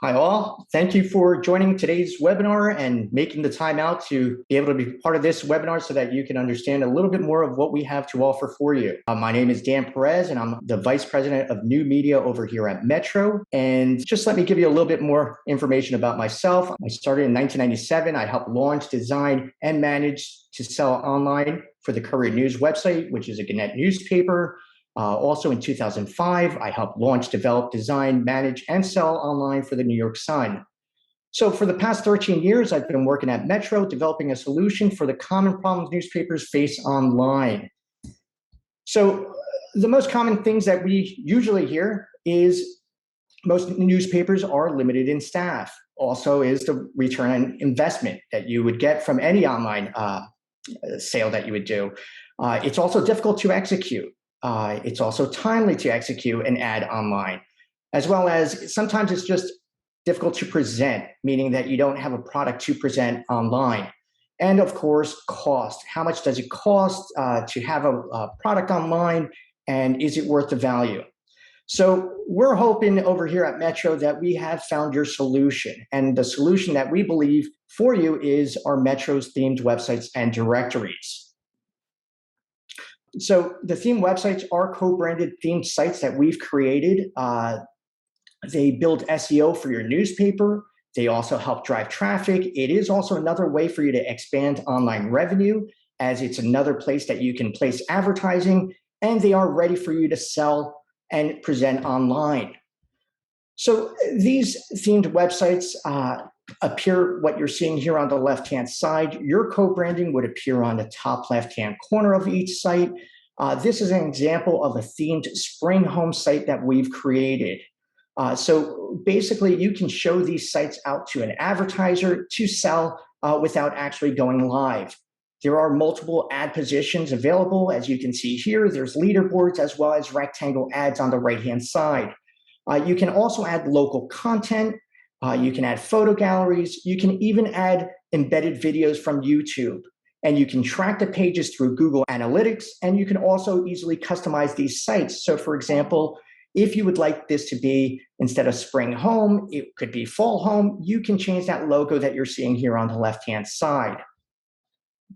Hi all, thank you for joining today's webinar and making the time out to be able to be part of this webinar so that you can understand a little bit more of what we have to offer for you. My name is Dan Perez and I'm the Vice President of New Media over here at Metro. And just let me give you a little bit more information about myself. I started in 1997. I helped launch, design, and manage to sell online for the Courier News website, which is a Gannett newspaper. Also in 2005, I helped launch, develop, design, manage, and sell online for the New York Sun. So for the past 13 years, I've been working at Metro, developing a solution for the common problems newspapers face online. So the most common things that we usually hear is most newspapers are limited in staff. Also is the return on investment that you would get from any online sale that you would do. It's also difficult to execute. It's also timely to execute an ad online, as well as sometimes it's just difficult to present, meaning that you don't have a product to present online. And of course, cost. How much does it cost to have a product online, and is it worth the value? So we're hoping over here at Metro that we have found your solution. And the solution that we believe for you is our Metro's themed websites and directories. So the theme websites are co-branded themed sites that we've created. They build SEO for your newspaper. They also help drive traffic. It is also another way for you to expand online revenue, as it's another place that you can place advertising, and they are ready for you to sell and present online. So these themed websites appear what you're seeing here on the left-hand side. Your co-branding would appear on the top left-hand corner of each site. This is an example of a themed spring home site that we've created. So basically, you can show these sites out to an advertiser to sell without actually going live. There are multiple ad positions available. As you can see here, there's leaderboards as well as rectangle ads on the right-hand side. You can also add local content. You can add photo galleries. You can even add embedded videos from YouTube. And you can track the pages through Google Analytics. And you can also easily customize these sites. So for example, if you would like this to be, instead of spring home, it could be fall home, you can change that logo that you're seeing here on the left-hand side.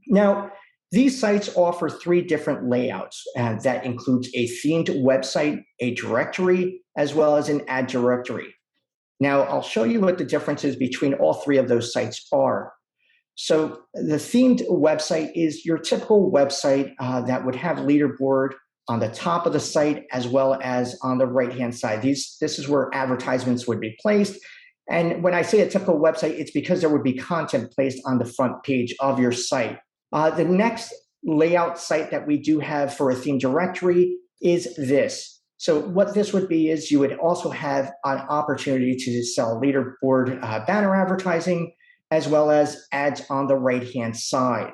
Now, these sites offer 3 different layouts, and that includes a themed website, a directory, as well as an ad directory. Now, I'll show you what the differences between all 3 of those sites are. So the themed website is your typical website that would have leaderboard on the top of the site as well as on the right-hand side. This is where advertisements would be placed. And when I say a typical website, it's because there would be content placed on the front page of your site. The next layout site that we do have for a theme directory is this. So what this would be is you would also have an opportunity to sell leaderboard banner advertising as well as ads on the right-hand side.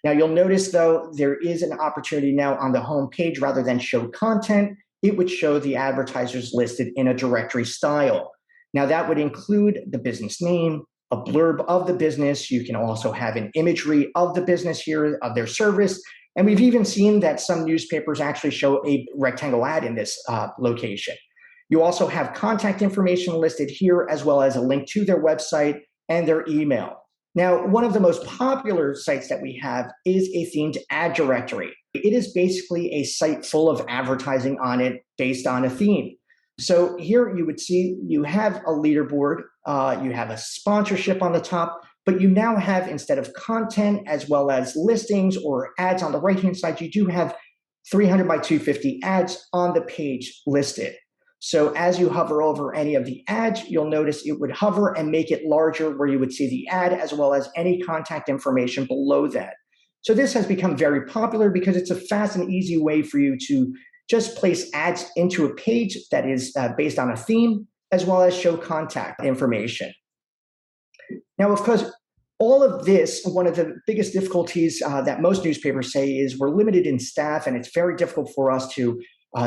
Now you'll notice though, there is an opportunity now on the home page rather than show content, it would show the advertisers listed in a directory style. Now that would include the business name, a blurb of the business. You can also have an imagery of the business here, of their service. And we've even seen that some newspapers actually show a rectangle ad in this location. You also have contact information listed here, as well as a link to their website and their email. Now, one of the most popular sites that we have is a themed ad directory. It is basically a site full of advertising on it based on a theme. So here you would see you have a leaderboard, you have a sponsorship on the top, but you now have, instead of content as well as listings or ads on the right-hand side, you do have 300 by 250 ads on the page listed. So as you hover over any of the ads, you'll notice it would hover and make it larger where you would see the ad as well as any contact information below that. So this has become very popular because it's a fast and easy way for you to just place ads into a page that is based on a theme, as well as show contact information. Now, of course, all of this, one of the biggest difficulties that most newspapers say is we're limited in staff, and it's very difficult for us to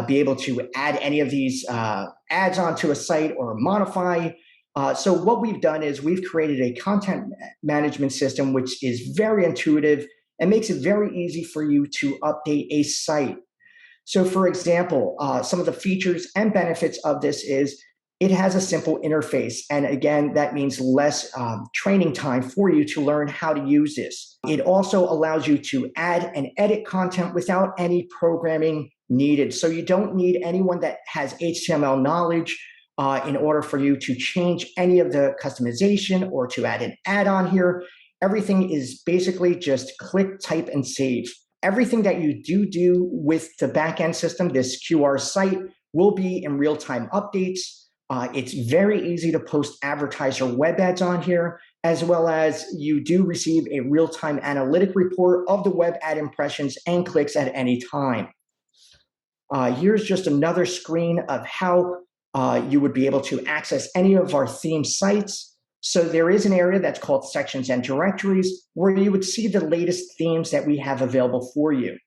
be able to add any of these ads onto a site or modify. So what we've done is we've created a content management system, which is very intuitive and makes it very easy for you to update a site. So for example, some of the features and benefits of this is it has a simple interface. And again, that means less training time for you to learn how to use this. It also allows you to add and edit content without any programming needed. So you don't need anyone that has HTML knowledge in order for you to change any of the customization or to add an add-on here. Everything is basically just click, type, and save. Everything that you do with the backend system, this QR site, will be in real-time updates. It's very easy to post advertiser web ads on here, as well as you do receive a real-time analytic report of the web ad impressions and clicks at any time. Here's just another screen of how you would be able to access any of our theme sites. So there is an area that's called Sections and Directories, where you would see the latest themes that we have available for you.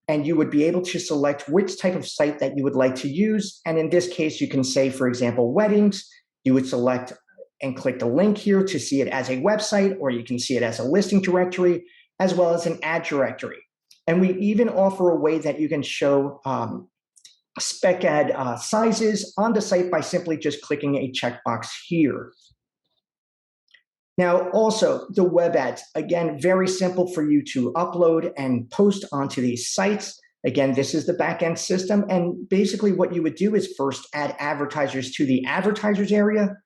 And you would be able to select which type of site that you would like to use. And in this case, you can say, for example, weddings. You would select and click the link here to see it as a website, or you can see it as a listing directory, as well as an ad directory. And we even offer a way that you can show spec ad sizes on the site by simply just clicking a checkbox here. Now, also the web ads, again, very simple for you to upload and post onto these sites. Again, this is the backend system. And basically what you would do is first add advertisers to the advertisers area.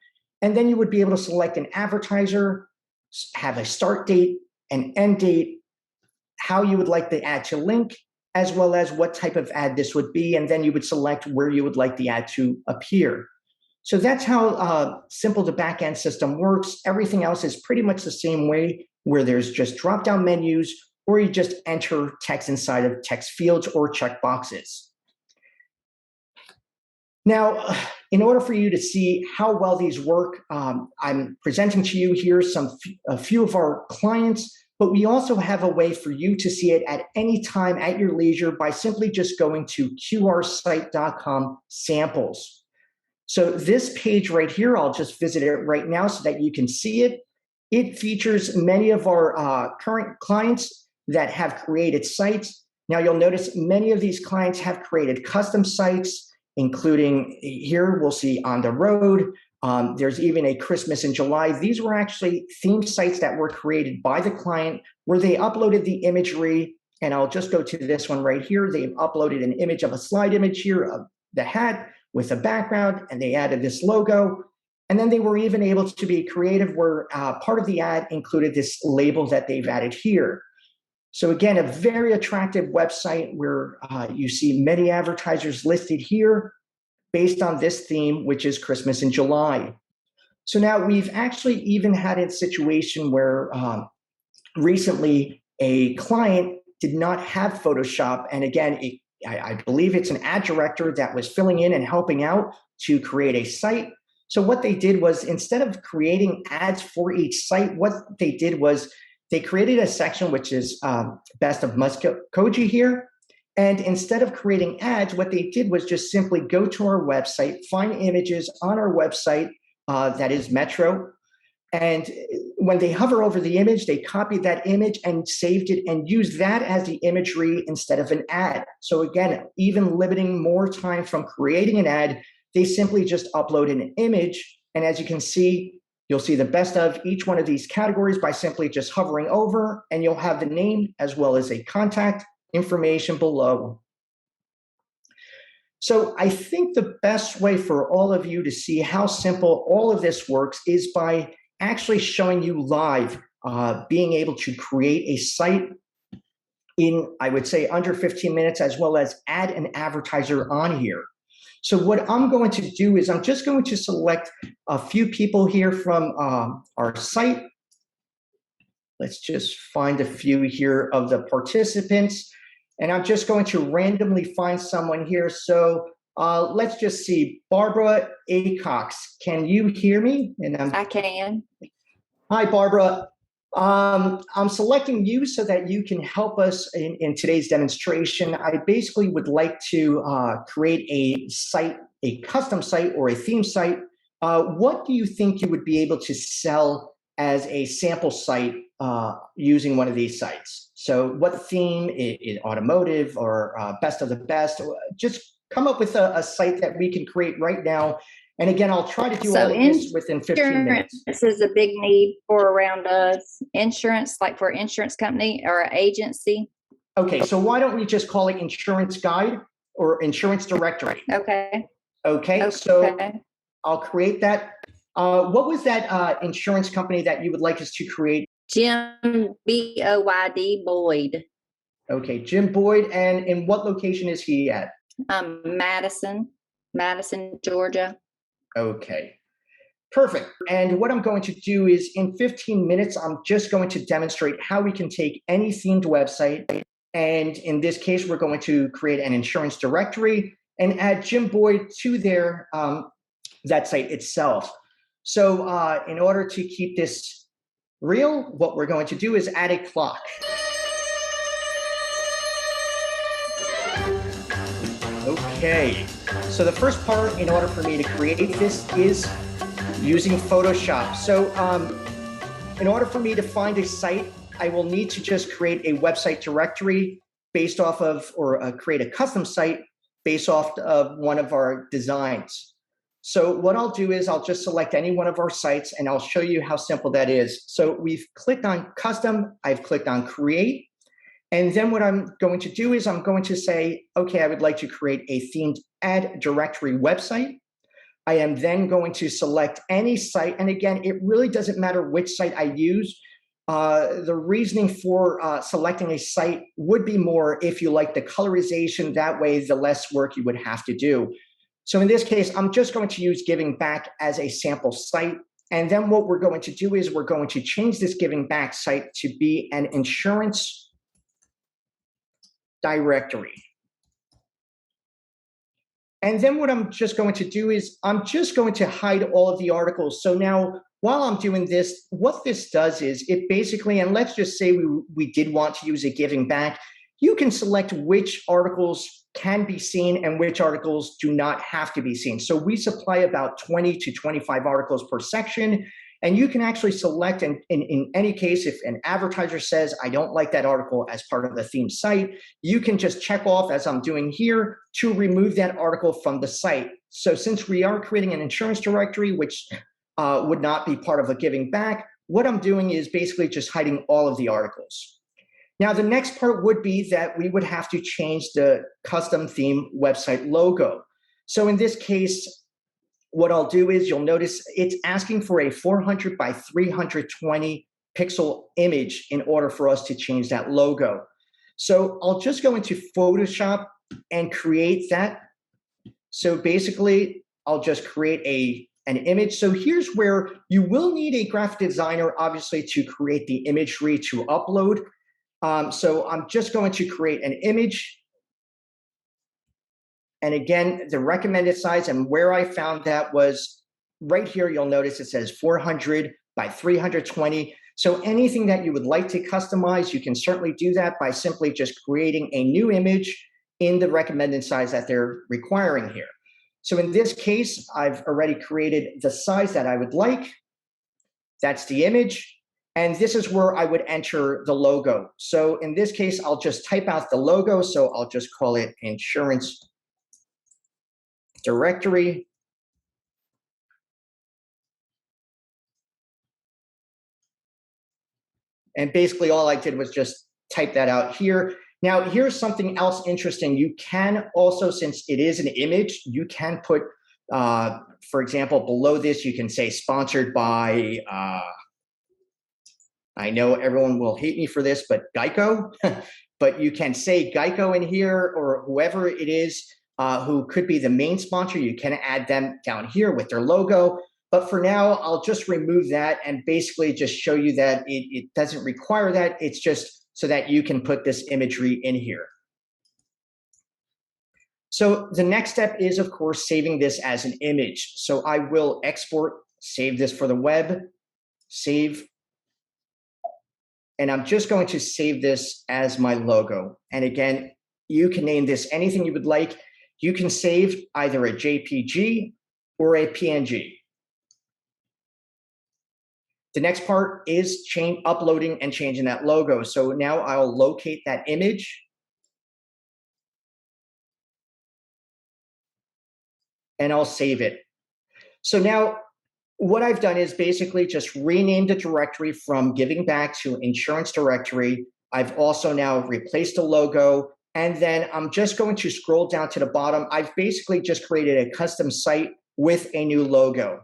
And then you would be able to select an advertiser, have a start date, an end date, how you would like the ad to link, as well as what type of ad this would be. And then you would select where you would like the ad to appear. So that's how simple the backend system works. Everything else is pretty much the same way, where there's just drop-down menus, or you just enter text inside of text fields or checkboxes. Now, in order for you to see how well these work, I'm presenting to you here a few of our clients, but we also have a way for you to see it at any time at your leisure by simply just going to qrsite.com samples. So this page right here, I'll just visit it right now so that you can see it. It features many of our current clients that have created sites. Now you'll notice many of these clients have created custom sites, including here we'll see On the Road. There's even a Christmas in July. These were actually theme sites that were created by the client where they uploaded the imagery. And I'll just go to this one right here. They've uploaded an image of a slide image here of the hat with a background, and they added this logo. And then they were even able to be creative where part of the ad included this label that they've added here. So again, a very attractive website where you see many advertisers listed here based on this theme, which is Christmas in July. So now we've actually even had a situation where recently a client did not have Photoshop. And again, I believe it's an ad director that was filling in and helping out to create a site. So what they did was, instead of creating ads for each site, what they did was they created a section which is Best of Muskoji here. And instead of creating ads, what they did was just simply go to our website, find images on our website that is Metro. And when they hover over the image, they copied that image and saved it and used that as the imagery instead of an ad. So again, even limiting more time from creating an ad, they simply just upload an image. And as you can see, you'll see the best of each one of these categories by simply just hovering over, and you'll have the name as well as a contact information below. So I think the best way for all of you to see how simple all of this works is by actually showing you live, being able to create a site in, I would say, under 15 minutes, as well as add an advertiser on here. So what I'm going to do is I'm just going to select a few people here from our site. Let's just find a few here of the participants. And I'm just going to randomly find someone here. So let's just see, Barbara Acox, can you hear me? And I can. Hi, Barbara. I'm selecting you so that you can help us in today's demonstration. I basically would like to create a site, a custom site or a theme site. What do you think you would be able to sell as a sample site using one of these sites? So what theme, in automotive or best of the best? Just come up with a site that we can create right now, And again, I'll try to do So all of this within 15 minutes. This is a big need for around us. Insurance, like for an insurance company or an agency. Okay, so why don't we just call it Insurance Guide or Insurance Directory? Okay. Okay, so I'll create that. What was that insurance company that you would like us to create? Jim, B-O-Y-D, Boyd. Okay, Jim Boyd. And in what location is he at? Madison, Georgia. Okay, perfect. And what I'm going to do is in 15 minutes, I'm just going to demonstrate how we can take any themed website. And in this case, we're going to create an insurance directory and add Jim Boyd to their that site itself. So in order to keep this real, what we're going to do is add a clock. Okay, so the first part in order for me to create this is using Photoshop. So in order for me to find a site, I will need to just create a website directory based off of, or create a custom site based off of one of our designs. So what I'll do is I'll just select any one of our sites and I'll show you how simple that is. So we've clicked on custom, I've clicked on create. And then what I'm going to do is I'm going to say, okay, I would like to create a themed ad directory website. I am then going to select any site. And again, it really doesn't matter which site I use. The reasoning for selecting a site would be more if you like the colorization. That way, the less work you would have to do. So in this case, I'm just going to use Giving Back as a sample site. And then what we're going to do is we're going to change this Giving Back site to be an insurance directory. And then what I'm just going to do is I'm just going to hide all of the articles. So now while I'm doing this, what this does is it basically, and let's just say we did want to use a Giving Back, you can select which articles can be seen and which articles do not have to be seen. So we supply about 20 to 25 articles per section. And you can actually select, and in any case, if an advertiser says, I don't like that article as part of the theme site, you can just check off, as I'm doing here, to remove that article from the site. So since we are creating an insurance directory, which would not be part of a Giving Back, what I'm doing is basically just hiding all of the articles. Now, the next part would be that we would have to change the custom theme website logo. So in this case, what I'll do is you'll notice it's asking for a 400 by 320 pixel image in order for us to change that logo. So I'll just go into Photoshop and create that. So basically, I'll just create an image. So here's where you will need a graphic designer, obviously, to create the imagery to upload. So I'm just going to create an image. And again, the recommended size and where I found that was right here. You'll notice it says 400 by 320. So anything that you would like to customize, you can certainly do that by simply just creating a new image in the recommended size that they're requiring here. So in this case, I've already created the size that I would like. That's the image. And this is where I would enter the logo. So in this case, I'll just type out the logo. So I'll just call it Insurance Directory. And basically all I did was just type that out here. Now, here's something else interesting. You can also, since it is an image, you can put, for example, below this, you can say sponsored by, I know everyone will hate me for this, but Geico. But you can say Geico in here or whoever it is who could be the main sponsor. You can add them down here with their logo. But for now, I'll just remove that and basically just show you that it doesn't require that. It's just so that you can put this imagery in here. So the next step is, of course, saving this as an image. So I will export, save this for the web, save. And I'm just going to save this as my logo. And again, you can name this anything you would like. You can save either a JPG or a PNG. The next part is uploading and changing that logo. So now I'll locate that image. And I'll save it. So now what I've done is basically just renamed the directory from Giving Back to Insurance Directory. I've also now replaced the logo, and then I'm just going to scroll down to the bottom. I've basically just created a custom site with a new logo.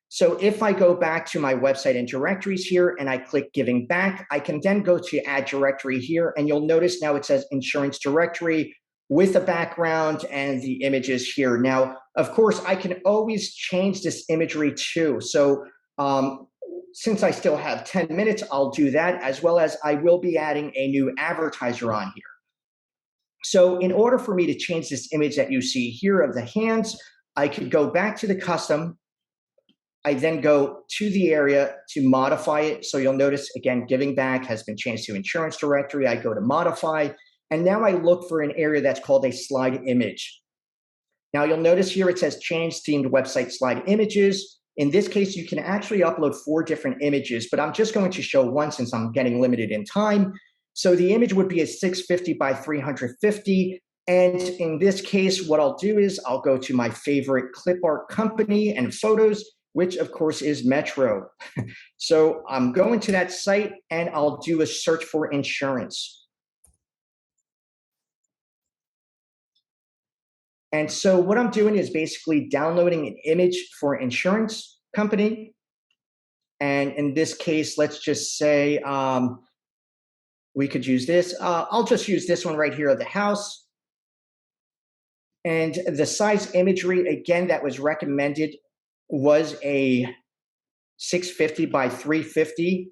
So if I go back to my website and directories here and I click Giving Back, I can then go to Add Directory here, and you'll notice now it says Insurance Directory with the background and the images here. Now, of course, I can always change this imagery too. So since I still have 10 minutes, I'll do that, as well as I will be adding a new advertiser on here. So in order for me to change this image that you see here of the hands, I could go back to the custom. I then go to the area to modify it. So you'll notice, again, Giving Back has been changed to Insurance Directory. I go to modify, and now I look for an area that's called a slide image. Now you'll notice here it says change themed website slide images. In this case, you can actually upload 4 different images, but I'm just going to show one since I'm getting limited in time. So the image would be a 650 by 350. And in this case, what I'll do is I'll go to my favorite clip art company and photos, which of course is Metro. So I'm going to that site and I'll do a search for insurance. And so what I'm doing is basically downloading an image for insurance company. And in this case, let's just say we could use this. I'll just use this one right here of the house. And the size imagery, again, that was recommended was a 650 by 350.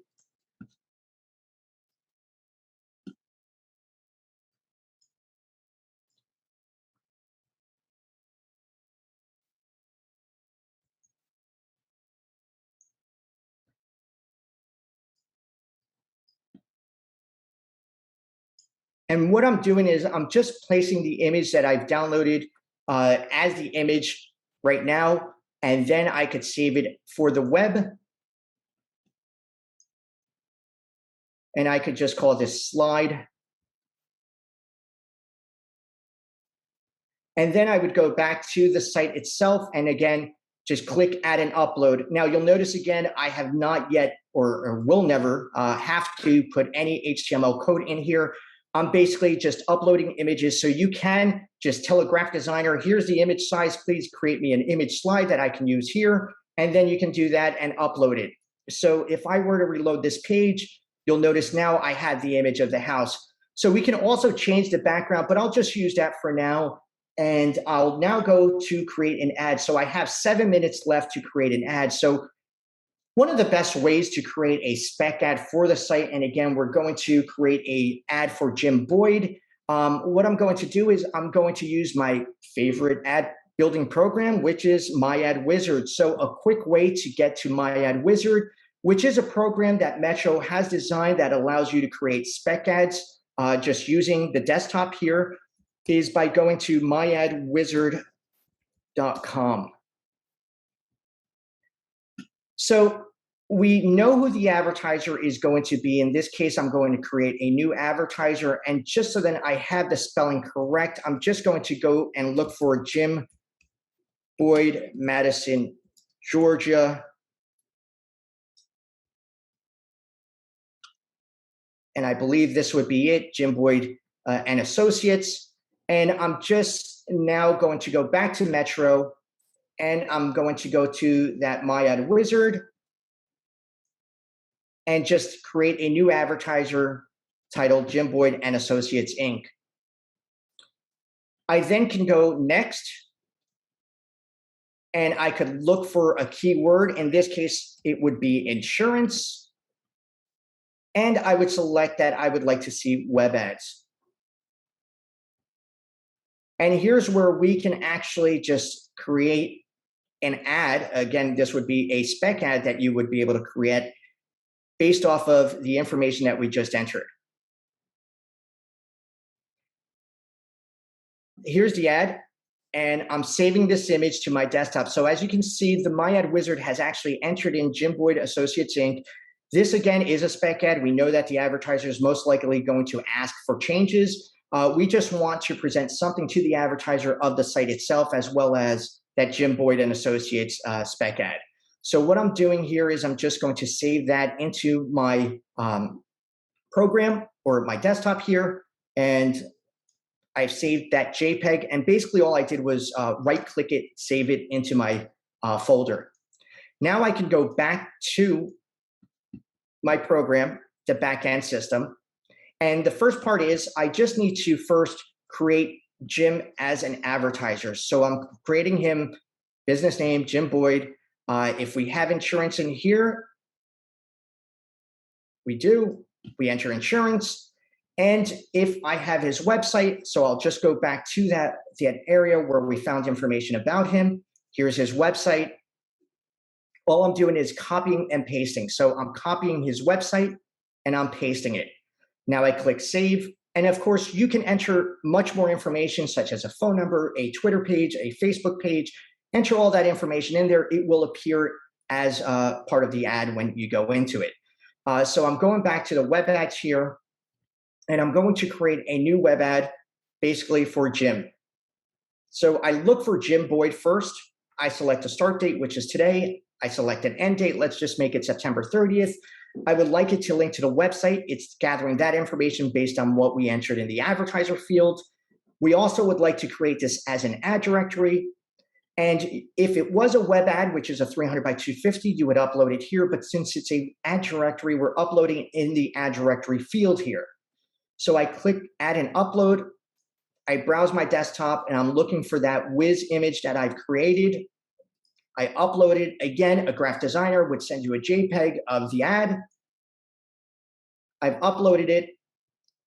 And what I'm doing is I'm just placing the image that I've downloaded as the image right now, and then I could save it for the web. And I could just call this slide. And then I would go back to the site itself and again, just click add and upload. Now you'll notice again, I have not yet or will never have to put any HTML code in here. I'm basically just uploading images. So you can just tell a graphic designer, here's the image size, please create me an image slide that I can use here. And then you can do that and upload it. So if I were to reload this page, you'll notice now I have the image of the house. So we can also change the background, but I'll just use that for now. And I'll now go to create an ad. So I have 7 minutes left to create an ad. So one of the best ways to create a spec ad for the site, and again, we're going to create an ad for Jim Boyd. What I'm going to do is I'm going to use my favorite ad building program, which is My Ad Wizard. So a quick way to get to My Ad Wizard, which is a program that Metro has designed that allows you to create spec ads just using the desktop here, is by going to myadwizard.com. So we know who the advertiser is going to be. In this case, I'm going to create a new advertiser. And just so that I have the spelling correct, I'm just going to go and look for Jim Boyd, Madison, Georgia. And I believe this would be it, Jim Boyd and Associates. And I'm just now going to go back to Metro, and I'm going to go to that My Ad Wizard and just create a new advertiser titled Jim Boyd and Associates, Inc. I then can go next, and I could look for a keyword. In this case, it would be insurance. And I would select that I would like to see web ads. And here's where we can actually just create an ad. Again, this would be a spec ad that you would be able to create based off of the information that we just entered. Here's the ad, and I'm saving this image to my desktop. So as you can see, the My Ad Wizard has actually entered in Jim Boyd Associates, Inc. This, again, is a spec ad. We know that the advertiser is most likely going to ask for changes. We just want to present something to the advertiser of the site itself, as well as that Jim Boyd and Associates spec ad. So what I'm doing here is I'm just going to save that into my program or my desktop here, and I've saved that JPEG, and basically all I did was right-click it, save it into my folder. Now I can go back to my program, the backend system, and the first part is I just need to first create Jim as an advertiser. So I'm creating him, business name, Jim Boyd. If we have insurance in here, we do, we enter insurance. And if I have his website, so I'll just go back to that area where we found information about him. Here's his website. All I'm doing is copying and pasting. So I'm copying his website and I'm pasting it. Now I click save. And of course, you can enter much more information, such as a phone number, a Twitter page, a Facebook page. Enter all that information in there. It will appear as part of the ad when you go into it. So I'm going back to the web ads here, and I'm going to create a new web ad basically for Jim. So I look for Jim Boyd first. I select a start date, which is today. I select an end date. Let's just make it September 30th. I would like it to link to the website. It's gathering that information based on what we entered in the advertiser field. We also would like to create this as an ad directory. And if it was a web ad, which is a 300 by 250, you would upload it here. But since it's an ad directory, we're uploading in the ad directory field here. So I click add and upload. I browse my desktop and I'm looking for that whiz image that I've created. I upload it. Again, a graph designer would send you a JPEG of the ad. I've uploaded it.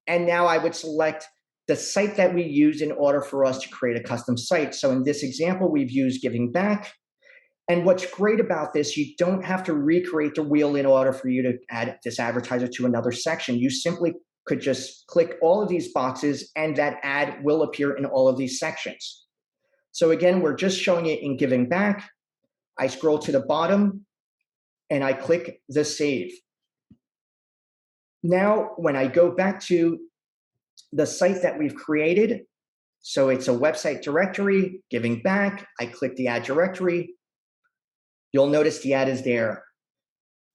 And now I would select the site that we use in order for us to create a custom site. So in this example, we've used Giving Back. And what's great about this, you don't have to recreate the wheel in order for you to add this advertiser to another section. You simply could just click all of these boxes and that ad will appear in all of these sections. So again, we're just showing it in Giving Back. I scroll to the bottom and I click the save. Now, when I go back to the site that we've created, so it's a website directory, Giving Back, I click the ad directory. You'll notice the ad is there.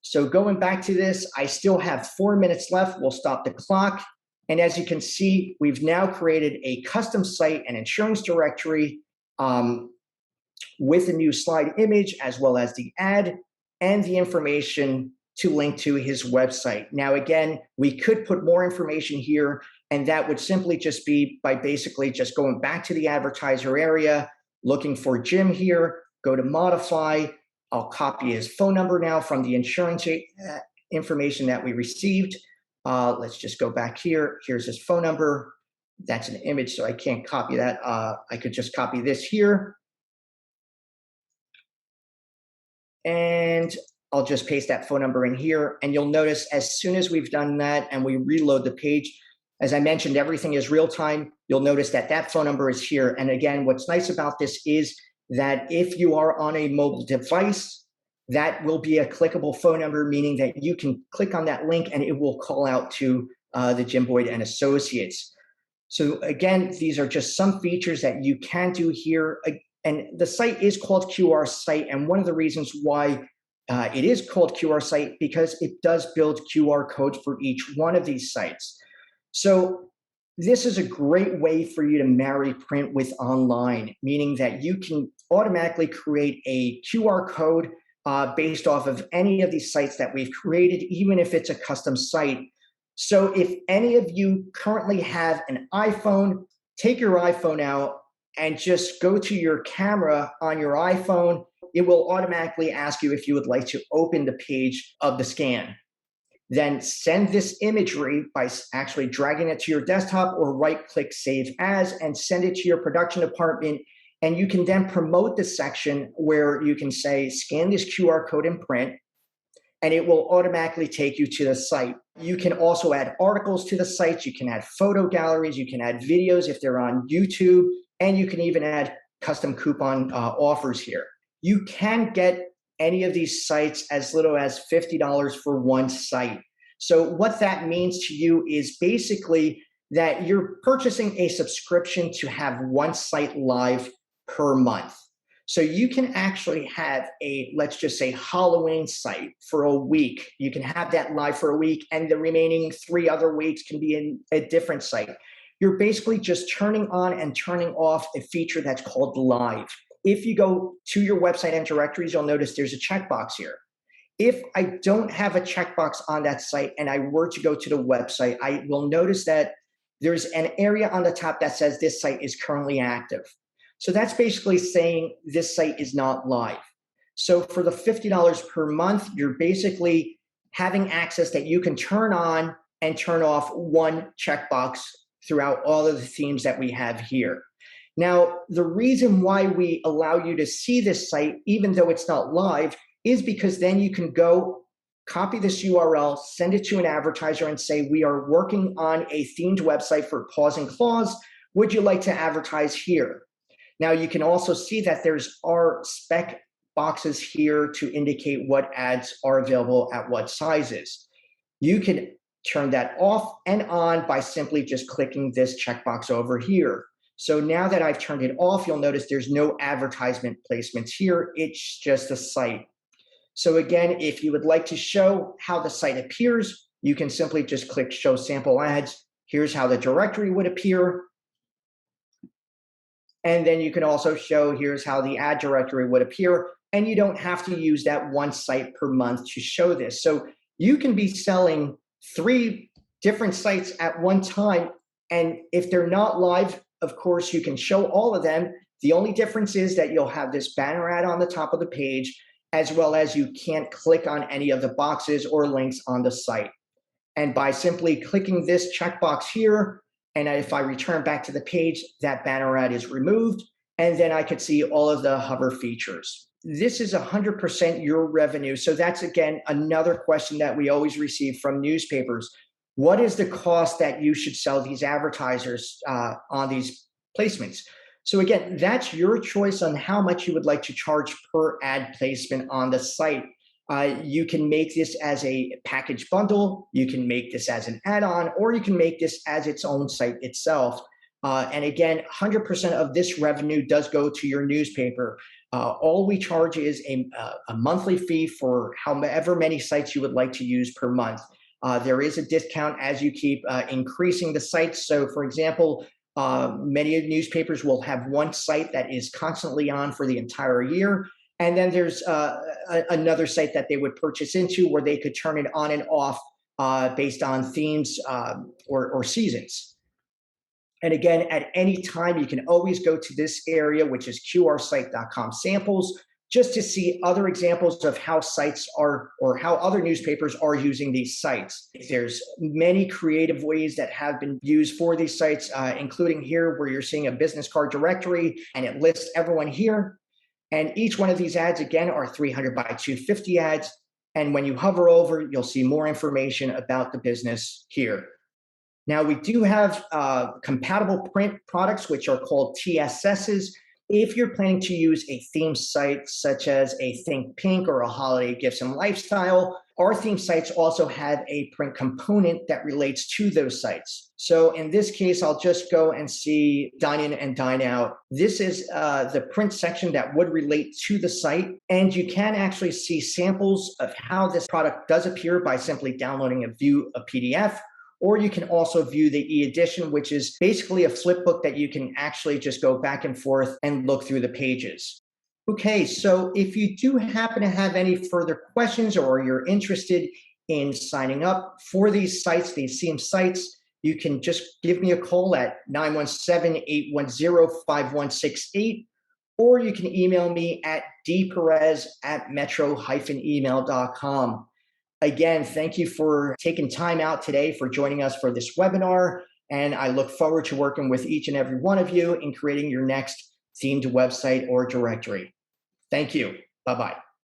So going back to this, I still have 4 minutes left. We'll stop the clock. And as you can see, we've now created a custom site and insurance directory with a new slide image, as well as the ad and the information to link to his website. Now, again, we could put more information here, and that would simply just be by basically just going back to the advertiser area, looking for Jim here, go to modify. I'll copy his phone number now from the insurance information that we received. Let's just go back here. Here's his phone number. That's an image, so I can't copy that. I could just copy this here. And I'll just paste that phone number in here. And you'll notice as soon as we've done that and we reload the page, as I mentioned, everything is real time. You'll notice that that phone number is here. And again, what's nice about this is that if you are on a mobile device, that will be a clickable phone number, meaning that you can click on that link and it will call out to the Jim Boyd and Associates. So again, these are just some features that you can do here. And the site is called QR Site. And one of the reasons why it is called QR Site, because it does build QR codes for each one of these sites. So this is a great way for you to marry print with online, meaning that you can automatically create a QR code based off of any of these sites that we've created, even if it's a custom site. So if any of you currently have an iPhone, take your iPhone out and just go to your camera on your iPhone. It will automatically ask you if you would like to open the page of the scan. Then send this imagery by actually dragging it to your desktop or right-click Save As and send it to your production department. And you can then promote the section where you can say, scan this QR code in print, and it will automatically take you to the site. You can also add articles to the site. You can add photo galleries. You can add videos if they're on YouTube, and you can even add custom coupon offers here. You can get any of these sites as little as $50 for one site. So what that means to you is basically that you're purchasing a subscription to have one site live per month. So you can actually have a, let's just say, Halloween site for a week. You can have that live for a week, and the remaining 3 other weeks can be in a different site. You're basically just turning on and turning off a feature that's called live. If you go to your website and directories, you'll notice there's a checkbox here. If I don't have a checkbox on that site and I were to go to the website, I will notice that there's an area on the top that says this site is currently active. So that's basically saying this site is not live. So for the $50 per month, you're basically having access that you can turn on and turn off one checkbox throughout all of the themes that we have here. Now, the reason why we allow you to see this site, even though it's not live, is because then you can go copy this URL, send it to an advertiser and say, we are working on a themed website for Paws and Claws. Would you like to advertise here? Now, you can also see that there's our spec boxes here to indicate what ads are available at what sizes. You can turn that off and on by simply just clicking this checkbox over here. So now that I've turned it off, you'll notice there's no advertisement placements here. It's just a site. So again, if you would like to show how the site appears, you can simply just click Show Sample Ads. Here's how the directory would appear. And then you can also show here's how the ad directory would appear. And you don't have to use that one site per month to show this. So you can be selling 3 different sites at one time. And if they're not live, of course, you can show all of them. The only difference is that you'll have this banner ad on the top of the page, as well as you can't click on any of the boxes or links on the site. And by simply clicking this checkbox here, and if I return back to the page, that banner ad is removed, and then I could see all of the hover features. This is 100% your revenue. So that's, again, another question that we always receive from newspapers. What is the cost that you should sell these advertisers on these placements? So again, that's your choice on how much you would like to charge per ad placement on the site. You can make this as a package bundle, you can make this as an add-on, or you can make this as its own site itself. And again, 100% of this revenue does go to your newspaper. All we charge is a monthly fee for however many sites you would like to use per month. There is a discount as you keep increasing the sites. So for example, many newspapers will have one site that is constantly on for the entire year. And then there's another site that they would purchase into where they could turn it on and off based on themes or seasons. And again, at any time, you can always go to this area, which is qrsite.com samples, just to see other examples of how sites are or how other newspapers are using these sites. There's many creative ways that have been used for these sites, including here where you're seeing a business card directory and it lists everyone here. And each one of these ads, again, are 300 by 250 ads. And when you hover over, you'll see more information about the business here. Now, we do have compatible print products, which are called TSSs. If you're planning to use a theme site such as a Think Pink or a Holiday Gifts and Lifestyle, our theme sites also have a print component that relates to those sites. So in this case, I'll just go and see Dine In and Dine Out. This is the print section that would relate to the site. And you can actually see samples of how this product does appear by simply downloading a PDF. Or you can also view the e-edition, which is basically a flip book that you can actually just go back and forth and look through the pages. Okay, so if you do happen to have any further questions or you're interested in signing up for these sites, these theme sites, you can just give me a call at 917-810-5168, or you can email me at dperez@metro-email.com. Again, thank you for taking time out today for joining us for this webinar, and I look forward to working with each and every one of you in creating your next themed website or directory. Thank you. Bye-bye.